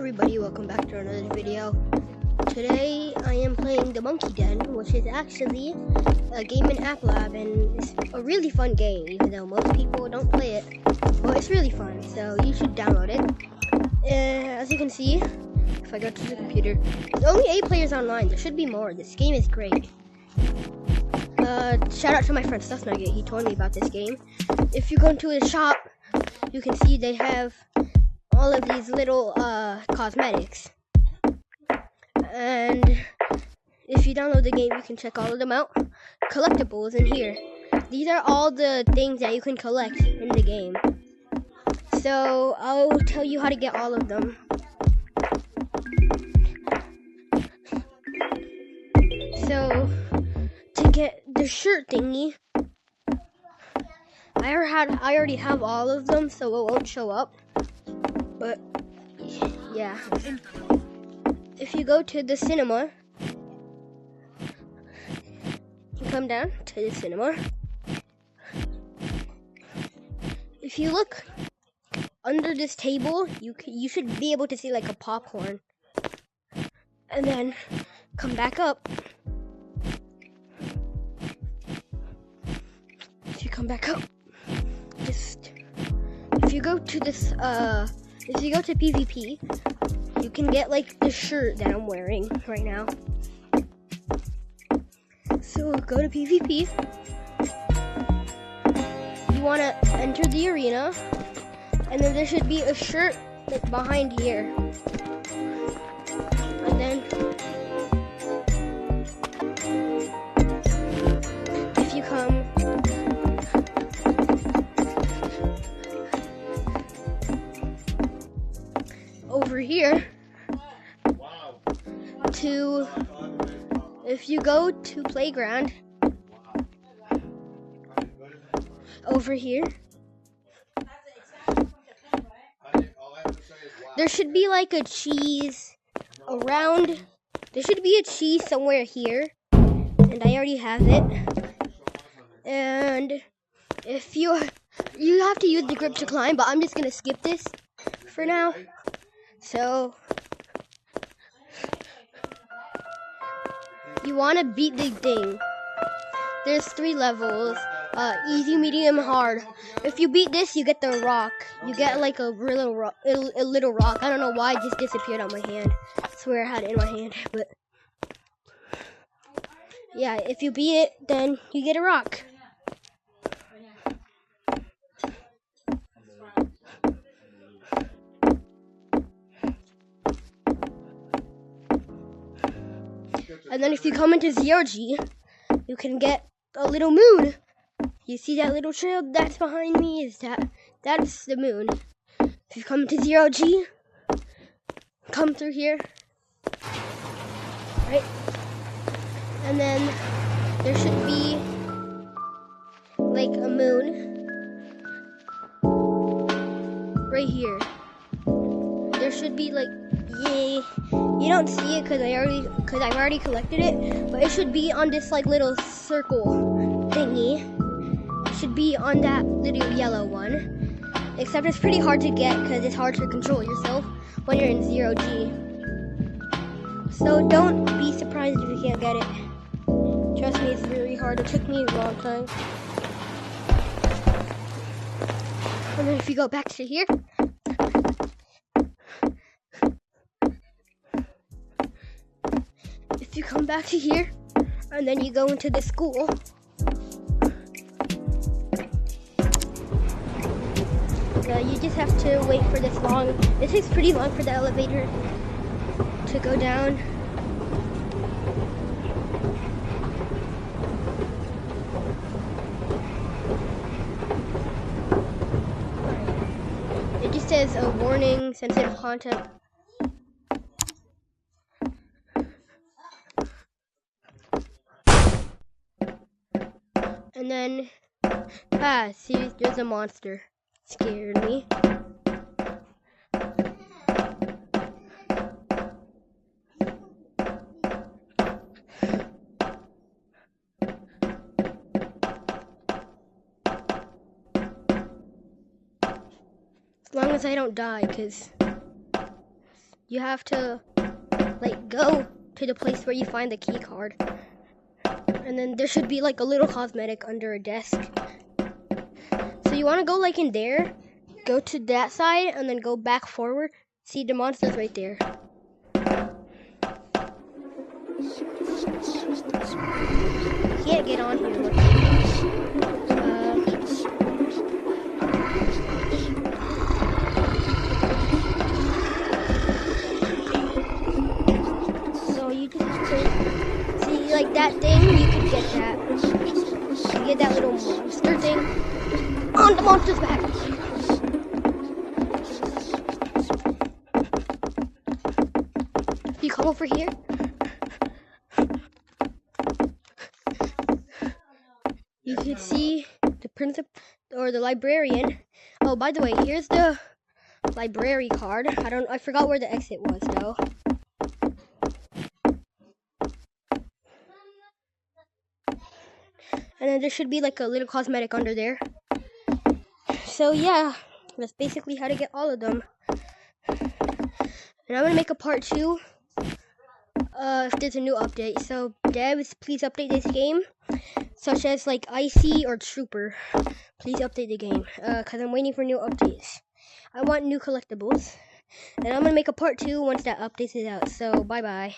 everybody, welcome back to another video. Today I am playing The Monkey Den, which is actually a game in App Lab, and it's a really fun game, even though most people don't play it. Well, it's really fun, so you should download it. As you can see, if I go to the computer, there's only 8 players online. There should be more. This game is great. Shout out to my friend Stuff Nugget, he told me about this game. If you go into the shop, you can see they have all of these little cosmetics, and if you download the game you can check all of them out. Collectibles in here, these are all the things that you can collect in the game, so I'll tell you how to get all of them. So to get the shirt thingy, I already have all of them, so it won't show up. But yeah, if you go to the cinema, you come down to the cinema. If you look under this table, you should be able to see like a popcorn, and then come back up. If you come back up, if you go to this if you go to PvP, you can get like the shirt that I'm wearing right now. So go to PvP. You want to enter the arena, and then there should be a shirt like behind here. And then if you come over here to, if you go to playground, over here there should be like a cheese around, there should be a cheese somewhere here, and I already have it. And if you have to use the grip to climb, but I'm just gonna skip this for now. So you want to beat the thing. There's 3 levels, easy, medium, hard. If you beat this, you get the rock. You get like a little rock. I don't know why it just disappeared on my hand. I swear I had it in my hand, but yeah, if you beat it, then you get a rock. And then if you come into 0G, you can get a little moon. You see that little trail that's behind me? That's the moon. If you come into 0G, come through here, right? And then there should be like a moon right here. There should be like, yay. You don't see it because I've already collected it, but it should be on this like little circle thingy. It should be on that little yellow one. Except it's pretty hard to get because it's hard to control yourself when you're in 0G. So don't be surprised if you can't get it. Trust me, it's really hard. It took me a long time. And then if you go back to here, if you come back to here, and then you go into the school, you just have to wait for this long. It takes pretty long for the elevator to go down. It just says a warning, sensitive content. And then, see, there's a monster. Scared me. As long as I don't die, because you have to like go to the place where you find the key card. And then there should be like a little cosmetic under a desk. So you want to go like in there, go to that side, and then go back forward. See, the monster's right there. Can't get on here. So you just have to see like that thing. You can get that. You get that little monster thing on the monster's back. You come over here. You can see the principal or the librarian. Oh, by the way, here's the library card. I forgot where the exit was though. And then there should be like a little cosmetic under there. So yeah, that's basically how to get all of them. And I'm gonna make a part 2 if there's a new update. So devs, please update this game, such as like Icy or Trooper. Please update the game, cause I'm waiting for new updates. I want new collectibles, and I'm gonna make a part 2 once that update is out. So bye bye.